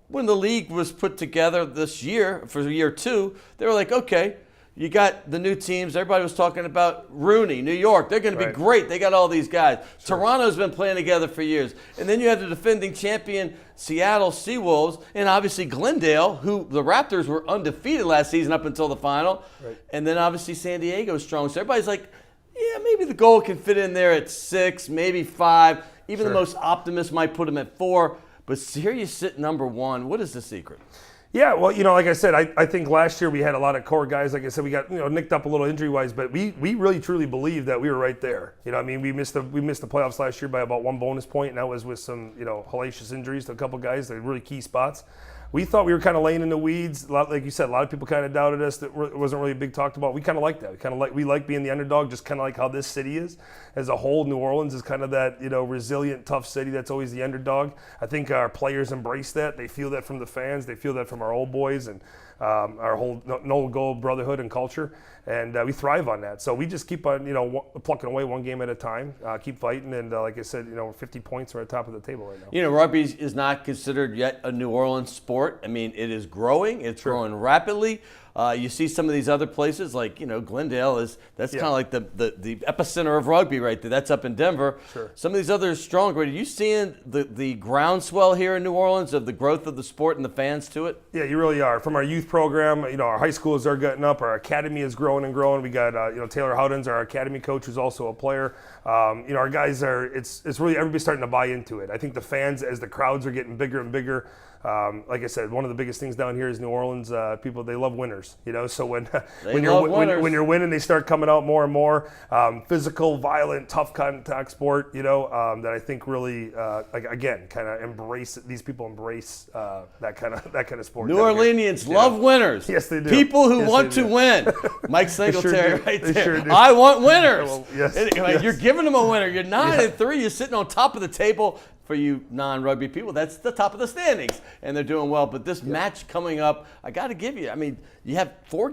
when the league was put together this year, for year 2, they were like, okay, you got the new teams. Everybody was talking about Rooney, New York. They're going to be great. They got all these guys. Sure. Toronto's been playing together for years. And then you have the defending champion Seattle Seawolves, and obviously Glendale, who the Raptors were undefeated last season up until the final. Right. And then obviously San Diego's strong. So everybody's like, yeah, maybe the Gold can fit in there at 6, maybe 5. Even the most optimists might put them at 4. But here you sit number 1. What is the secret? Yeah, well, like I said, I think last year we had a lot of core guys. Like I said, we got nicked up a little injury-wise, but we really truly believe that we were right there. We missed the playoffs last year by about 1 bonus point, and that was with some hellacious injuries to a couple guys that had really key spots. We thought we were kind of laying in the weeds. Like you said, a lot of people kind of doubted us. That it wasn't really a big talked about. We kind of like that. We like being the underdog, just kind of like how this city is as a whole. New Orleans is kind of that resilient, tough city that's always the underdog. I think our players embrace that. They feel that from the fans. They feel that from our old boys and our whole no gold brotherhood and culture. And we thrive on that. So we just keep on, plucking away one game at a time, keep fighting. And like I said, 50 points are at the top of the table right now. Rugby is not considered yet a New Orleans sport. I mean, it is growing. It's growing rapidly. You see some of these other places like, Glendale that's kind of like the epicenter of rugby right there. That's up in Denver. Sure. Some of these others strong. Are you seeing the groundswell here in New Orleans of the growth of the sport and the fans to it? Yeah, you really are. From our youth program, our high schools are getting up. Our academy is growing and growing. We got, Taylor Howden's our academy coach, who's also a player. Our guys it's really everybody's starting to buy into it. I think the fans, as the crowds are getting bigger and bigger, like I said, one of the biggest things down here is New Orleans. People, they love winners. So when you're winning, they start coming out more and more. Physical, violent, tough contact sport. That I think really, kind of embrace. These people embrace that kind of sport. New Orleanians love winners. Yes, they do. People who want to win. Mike Singletary, right there. Sure do. I want winners. Well, yes. Anyway, you're giving them a winner. You're 9-3. You're sitting on top of the table. For you non-rugby people, that's the top of the standings, and they're doing well. But this match coming up, I got to give you. I mean, you have 4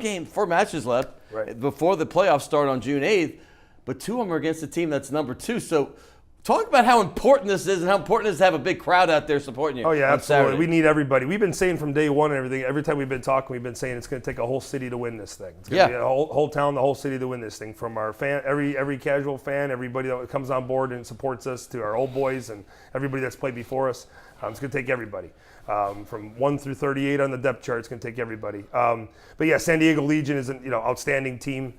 matches left before the playoffs start on June 8th, but 2 of them are against a team that's number 2. So talk about how important this is and how important it is to have a big crowd out there supporting you. Oh, yeah, absolutely. Saturday. We need everybody. We've been saying from day one and everything, every time we've been talking, we've been saying it's going to take a whole city to win this thing. It's going to be a whole town, the whole city to win this thing. From our fan, every casual fan, everybody that comes on board and supports us, to our old boys and everybody that's played before us. It's going to take everybody. From 1 through 38 on the depth chart, it's going to take everybody. But yeah, San Diego Legion is an outstanding team.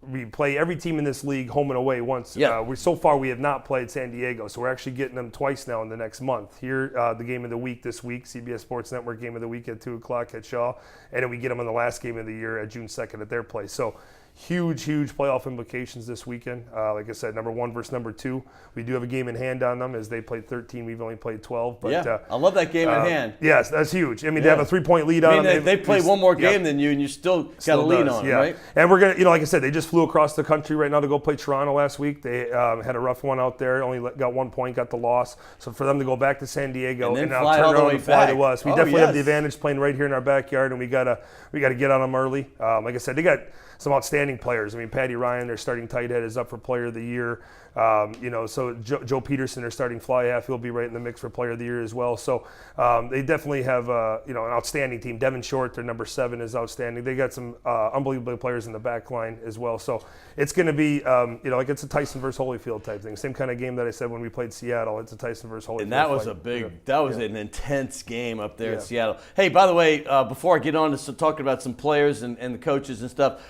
We play every team in this league home and away once. So far we have not played San Diego, so we're actually getting them twice now in the next month. Here, the game of the week this week, CBS Sports Network game of the week at 2 o'clock at Shaw, and then we get them on the last game of the year at June 2nd at their place. So huge playoff implications this weekend. Like I said, number 1 versus number 2. We do have a game in hand on them, as they played 13. We've only played 12. But, I love that game in hand. Yes, that's huge. I mean, they have a 3-point lead on them. They play one more game than you, and you still got a lead on them, right? And we're going to, like I said, they just flew across the country right now to go play Toronto last week. They had a rough one out there, only got 1 point, got the loss. So for them to go back to San Diego and now turn around and fly to us, we definitely have the advantage playing right here in our backyard, and we got to get on them early. Like I said, they got some outstanding players. I mean, Patty Ryan, their starting tight end, is up for Player of the Year. So Joe Peterson, their starting fly half, he'll be right in the mix for Player of the Year as well. So they definitely have an outstanding team. Devin Short, their number 7, is outstanding. They got some unbelievable players in the back line as well. So it's going to be, like it's a Tyson versus Holyfield type thing. Same kind of game that I said when we played Seattle. It's a Tyson versus Holyfield. And that was an intense game up there in Seattle. Hey, by the way, before I get on to talking about some players and the coaches and stuff,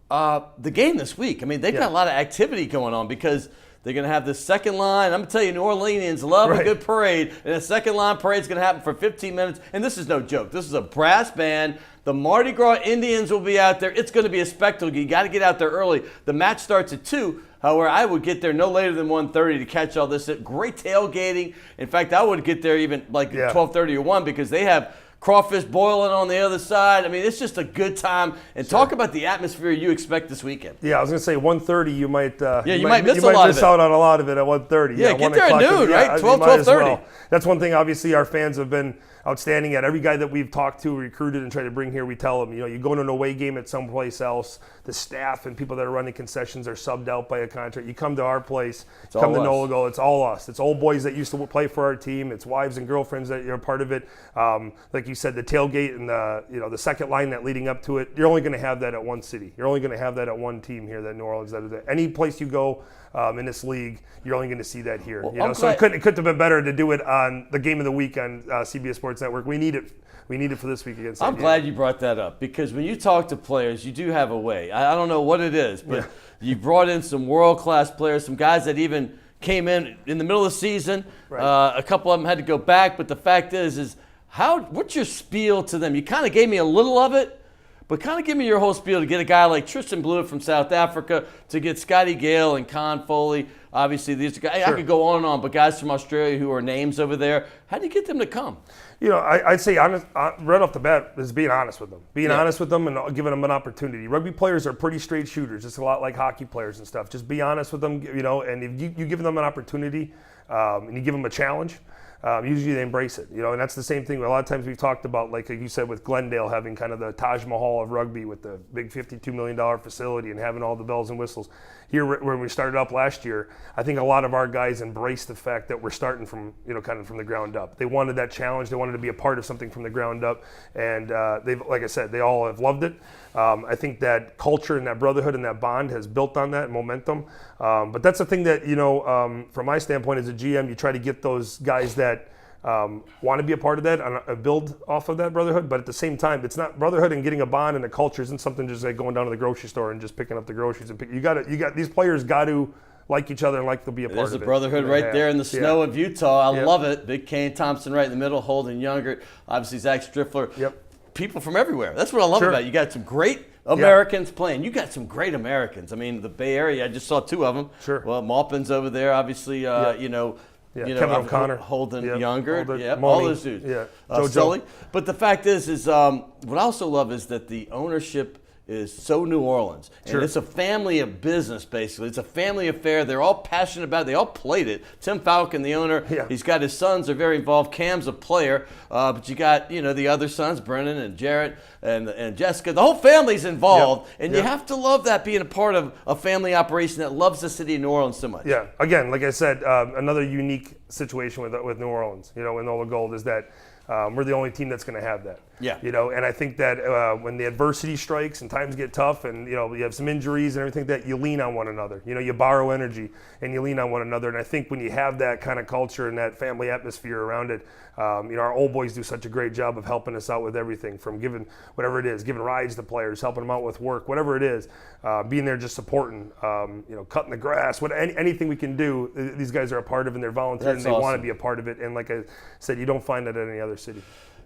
the game this week, I mean, they've got a lot of activity going on because they're going to have this second line. I'm going to tell you, New Orleanians love a good parade. And the second line parade is going to happen for 15 minutes. And this is no joke. This is a brass band. The Mardi Gras Indians will be out there. It's going to be a spectacle. You got to get out there early. The match starts at 2. However, I would get there no later than 1:30 to catch all this. Great tailgating. In fact, I would get there even like 12:30 or 1 because they have crawfish boiling on the other side. I mean, it's just a good time. And talk about the atmosphere you expect this weekend. Yeah, I was going to say 1:30. You might miss out on a lot of it at 1:30. Yeah, get there at noon, right? 12:30. Well. That's one thing. Obviously, our fans have been outstanding at. Every guy that we've talked to, recruited, and tried to bring here, we tell them, you go to an away game at someplace else, the staff and people that are running concessions are subbed out by a contract. You come to our place, come to NOLA Gold, it's all us. It's old boys that used to play for our team. It's wives and girlfriends that are part of it. Like you said, the tailgate and the second line that leading up to it, you're only going to have that at one city. You're only going to have that at one team here, that New Orleans. Any place you go in this league, you're only going to see that here. Well, So it couldn't have been better to do it on the game of the week on CBS Sports Network. We need it. We need it for this week against San I'm Diego. glad you brought that up, because when you talk to players, you do have a way. I don't know what it is, but you brought in some world-class players, some guys that even came in the middle of the season. Right. A couple of them had to go back, but the fact is what's your spiel to them? You kind of gave me a little of it, but kind of give me your whole spiel to get a guy like Tristan Blewett from South Africa, to get Scotty Gale and Con Foley. Obviously, these guys, I could go on and on, but guys from Australia who are names over there. How do you get them to come? I'd say honest, right off the bat is being honest with them. Being honest with them and giving them an opportunity. Rugby players are pretty straight shooters. It's a lot like hockey players and stuff. Just be honest with them, and if you give them an opportunity and you give them a challenge, usually they embrace it, and that's the same thing. A lot of times we've talked about, like you said, with Glendale having kind of the Taj Mahal of rugby with the big $52 million facility and having all the bells and whistles. Here, when we started up last year, I think a lot of our guys embraced the fact that we're starting from, kind of from the ground up. They wanted that challenge. They wanted to be a part of something from the ground up, and they've, like I said, they all have loved it. I think that culture and that brotherhood and that bond has built on that momentum. But that's the thing that, from my standpoint as a GM, you try to get those guys that want to be a part of that and build off of that brotherhood. But at the same time, it's not brotherhood and getting a bond and a culture isn't something just like going down to the grocery store and just picking up the groceries. And you got these players got to like each other and like to be a part of it. There's a brotherhood right there in the snow of Utah. I love it. Big Kane Thompson right in the middle, Holden Youngert, obviously Zach Striffler. Yep. People from everywhere. That's what I love about it. You got some great Americans playing. You got some great Americans. I mean, the Bay Area, I just saw two of them. Sure. Well, Maupin's over there, obviously, Kevin O'Connor. Holden Youngert. Yep. All those dudes. Yeah. Sully. But the fact is what I also love is that the ownership is so New Orleans. And it's a family of business, basically. It's a family affair. They're all passionate about it. They all played it. Tim Falcon, the owner, he's got his sons are very involved. Cam's a player. But you got, the other sons, Brennan and Jarrett and Jessica. The whole family's involved. And you have to love that, being a part of a family operation that loves the city of New Orleans so much. Yeah. Again, like I said, another unique situation with New Orleans, in NOLA Gold is that we're the only team that's going to have that. Yeah. And I think that when the adversity strikes and times get tough and, you have some injuries and everything, that you lean on one another. You borrow energy and you lean on one another. And I think when you have that kind of culture and that family atmosphere around it, our old boys do such a great job of helping us out with everything, from giving whatever it is, giving rides to players, helping them out with work, whatever it is, being there just supporting, cutting the grass, anything we can do. These guys are a part of it and they're volunteering and they want to be a part of it. And like I said, you don't find that at any other city.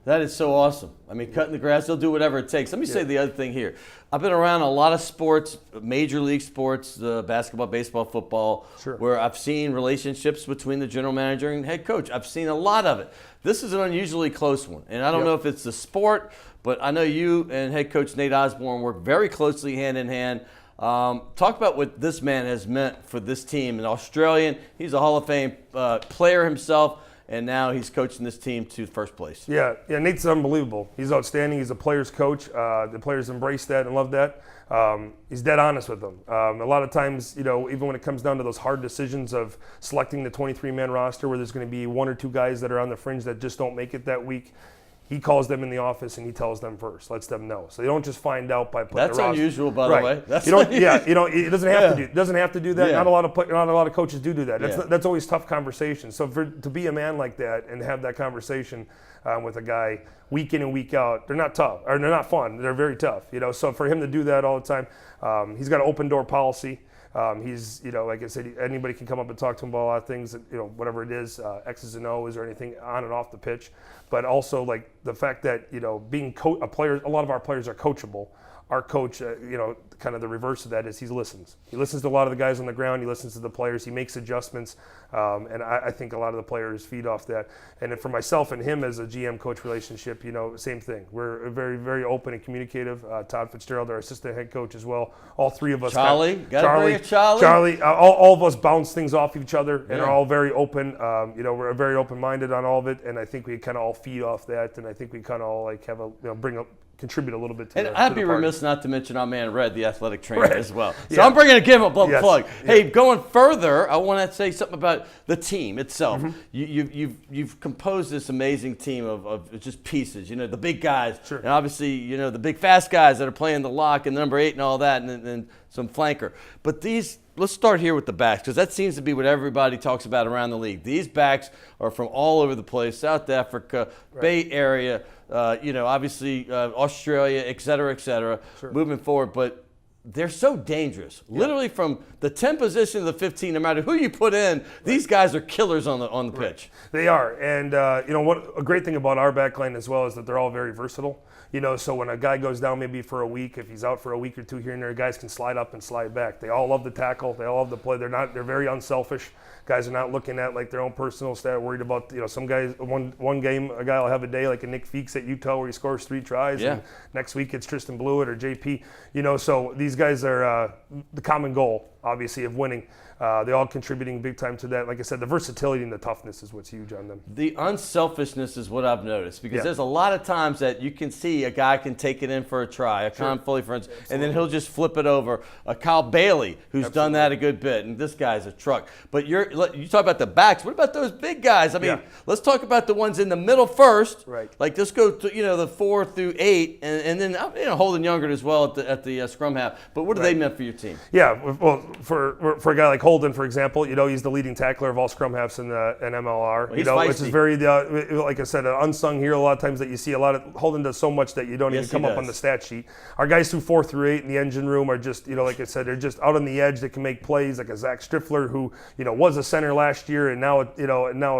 That is so awesome. I mean, cutting the grass, they'll do whatever it takes. Let me say the other thing here. I've been around a lot of sports, major league sports, basketball, baseball, football, where I've seen relationships between the general manager and head coach. I've seen a lot of it. This is an unusually close one. And I don't know if it's the sport, but I know you and head coach Nate Osborne work very closely hand in hand. Talk about what this man has meant for this team. An Australian, he's a Hall of Fame player himself. And now he's coaching this team to first place. Yeah, Nate's unbelievable. He's outstanding. He's a player's coach. The players embrace that and love that. He's dead honest with them. A lot of times, even when it comes down to those hard decisions of selecting the 23-man roster where there's going to be one or two guys that are on the fringe that just don't make it that week, he calls them in the office and he tells them first, lets them know. So they don't just find out by putting That's the roster. Unusual, by the way. That's It doesn't have to do. Doesn't have to do that. Not a lot of coaches do that. That's always tough conversation. So to be a man like that and have that conversation with a guy week in and week out, they're not tough or they're not fun. They're very tough. So for him to do that all the time, he's got an open door policy. He's, like I said, anybody can come up and talk to him about a lot of things, whatever it is, X's and O's or anything on and off the pitch. But also, like, the fact that, being a player, a lot of our players are coachable. our coach, kind of the reverse of that is he listens. He listens to a lot of the guys on the ground. He listens to the players. He makes adjustments, and I think a lot of the players feed off that. And then for myself and him as a GM-coach relationship, same thing. We're very, very open and communicative. Todd Fitzgerald, our assistant head coach as well. All three of us. Charlie. Charlie. All of us bounce things off each other and are all very open. We're very open-minded on all of it, and I think we kind of all feed off that, and I think we kind of all have contribute a little bit to and the I'd be party. remiss not to mention our man Red, the athletic trainer, as well. So I'm give him a plug. Yes. Hey, going further, I want to say something about the team itself. Mm-hmm. You've composed this amazing team of just pieces. The big guys, Sure. and obviously the big fast guys that are playing the lock and number 8 and all that, and then some flanker. But let's start here with the backs, because that seems to be what everybody talks about around the league. These backs are from all over the place: South Africa, Bay Area. Obviously Australia, et cetera, Sure. moving forward. But they're so dangerous. Yeah. Literally from the 10 position to the 15, no matter who you put in, these guys are killers on the pitch. They are. And, what a great thing about our back line as well is that they're all very versatile. So when a guy goes down maybe for a week, if he's out for a week or two here and there, guys can slide up and slide back. They all love the tackle. They all love the play. They're very unselfish. Guys are not looking at like their own personal stat, worried about, some guys, one game, a guy will have a day like a Nick Feeks at Utah where he scores 3 tries. Yeah. And next week it's Tristan Blewett or JP. So these guys are the common goal, obviously, of winning. They're all contributing big time to that. Like I said, the versatility and the toughness is what's huge on them. The unselfishness is what I've noticed, because there's a lot of times that you can see a guy can take it in for a try, Con Foley, for instance, and then he'll just flip it over. Kyle Bailey, who's done that a good bit, and this guy's a truck. But you talk about the backs. What about those big guys? I mean, let's talk about the ones in the middle first. Right. Like, let's go to the 4 through 8, and then Holden Younger as well at the scrum half. But what do they meant for your team? Yeah, well, for a guy like Holden, for example, he's the leading tackler of all scrum halves in MLR. Well, which is very, like I said, an unsung hero. A lot of times that you see Holden does so much that you don't even come up on the stat sheet. Our guys who 4 through 8 in the engine room are just, like I said, they're just out on the edge. They can make plays, like a Zach Striffler who, was a center last year and now a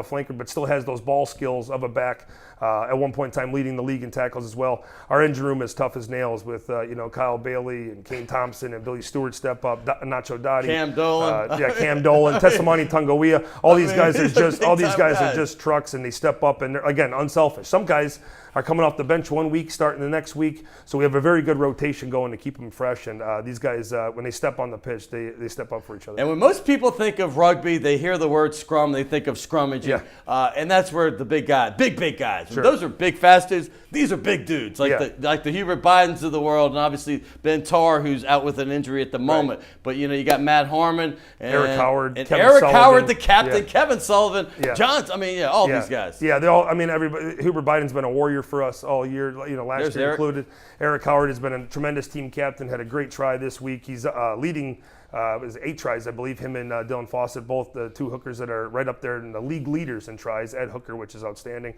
flanker, but still has those ball skills of a back. At one point in time leading the league in tackles as well. Our engine room is tough as nails with Kyle Bailey and Kane Thompson and Billy Stewart step up, Nacho Dottie, Cam Dolan, Cam Dolan, Tessamani Tungawea. All these guys are just trucks, and they step up and they're, again, unselfish. Some guys are coming off the bench one week, starting the next week, so we have a very good rotation going to keep them fresh. And these guys, when they step on the pitch, they step up for each other. And when most people think of rugby, they hear the word scrum, they think of scrummaging, and that's where the big guys, big guys. Sure. Those are big, fast dudes. These are big dudes, like the Hubert Bidens of the world, and obviously Ben Tarr, who's out with an injury at the moment. But you got Matt Harmon, and Eric Howard, and Kevin Eric Sullivan. Howard, the captain, Kevin Sullivan, Johns. All these guys. Yeah, they all. Everybody. Hubert Biden's been a warrior for us all year. Last year included. Eric Howard has been a tremendous team captain. Had a great try this week. He's leading. It was 8 tries, I believe. Him and Dylan Fawcett, both the 2 hookers that are right up there in the league leaders in tries. Ed Hooker, which is outstanding.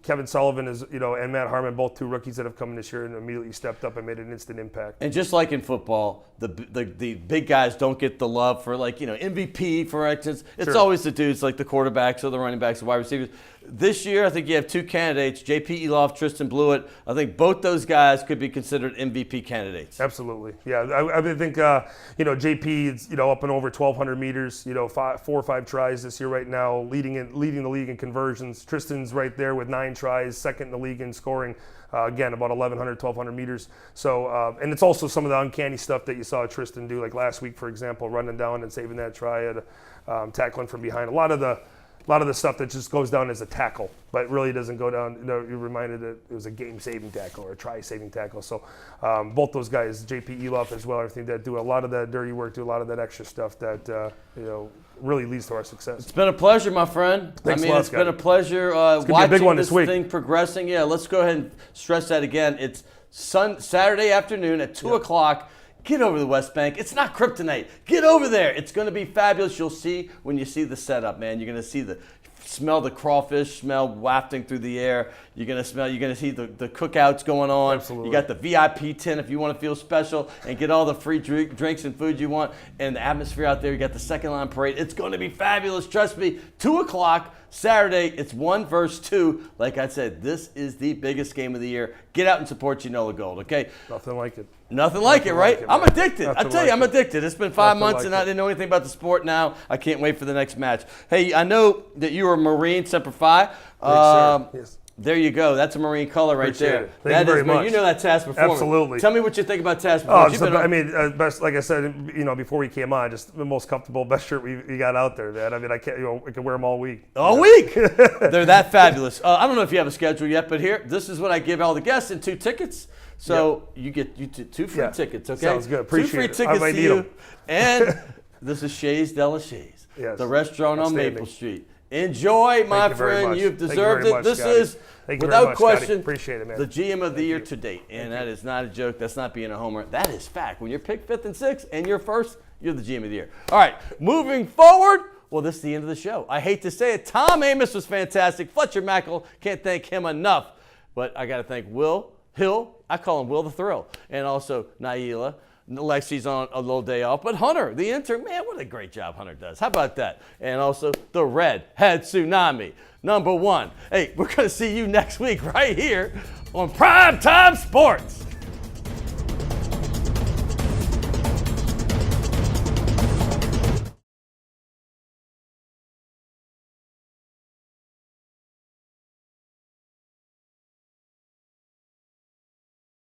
Kevin Sullivan is, and Matt Harmon, both 2 rookies that have come in this year and immediately stepped up and made an instant impact. And just like in football, the big guys don't get the love for MVP, for instance. It's always the dudes like the quarterbacks or the running backs, the wide receivers. This year, I think you have 2 candidates, JP Eloff, Tristan Blewett. I think both those guys could be considered MVP candidates. Absolutely. Yeah, I think, JP is, up and over 1,200 meters, 4 or 5 tries this year right now, leading the league in conversions. Tristan's right there with 9 tries, second in the league in scoring. Again, about 1,100, 1,200 meters. So, and it's also some of the uncanny stuff that you saw Tristan do, like last week, for example, running down and saving that try, tackling from behind. A lot of the stuff that just goes down as a tackle, but really doesn't go down. You're reminded that it was a game-saving tackle or a try-saving tackle. So both those guys, JP Eloff as well, everything that do a lot of that dirty work, do a lot of that extra stuff that really leads to our success. It's been a pleasure, my friend. Thanks a lot, it's been a pleasure watching this thing progressing. Yeah, let's go ahead and stress that again. It's Saturday afternoon at 2 o'clock. Get over to the West Bank. It's not kryptonite. Get over there. It's going to be fabulous. You'll see when you see the setup, man. You're going to smell the crawfish smell wafting through the air. You're going to see the cookouts going on. Absolutely. You got the VIP tent if you want to feel special and get all the free drinks and food you want. And the atmosphere out there, you got the second line parade. It's going to be fabulous. Trust me. 2 o'clock Saturday. It's 1 versus 2. Like I said, this is the biggest game of the year. Get out and support Enola Gold, okay? Nothing like it. Nothing like it, right? I'm addicted. I tell you, I'm addicted. It's been 5 months and I didn't know anything about the sport. Now I can't wait for the next match. Hey, I know that you were a Marine Semper Fi. Yes. There you go. That's a Marine color right there. It. Thank you very much. You know that task performance. Absolutely. Tell me what you think about task performance. Best, like I said, before we came on, just the most comfortable, best shirt we got out there, man. I mean, I can't, I can wear them all week. All week. They're that fabulous. I don't know if you have a schedule yet, but here, this is what I give all the guests and 2 tickets. So you get 2 free tickets, okay? Sounds good. Appreciate 2 free it. tickets I might to need you. them. And this is Shays de la Shays, the restaurant on Maple Street. Enjoy, my friend. You've deserved it. This is, without question, appreciate it, man. the GM of the year to date. And that is not a joke. That's not being a homer. That is fact. When you're picked 5th and 6th and you're first, you're the GM of the year. All right, moving forward. Well, this is the end of the show. I hate to say it. Tom Amoss was fantastic. Fletcher Mackel, can't thank him enough. But I got to thank Will Hill. I call him Will the Thrill. And also Naila. Lexi's on a little day off. But Hunter, the intern, man, what a great job Hunter does. How about that? And also the Redhead Tsunami, #1. Hey, we're going to see you next week right here on Primetime Sports.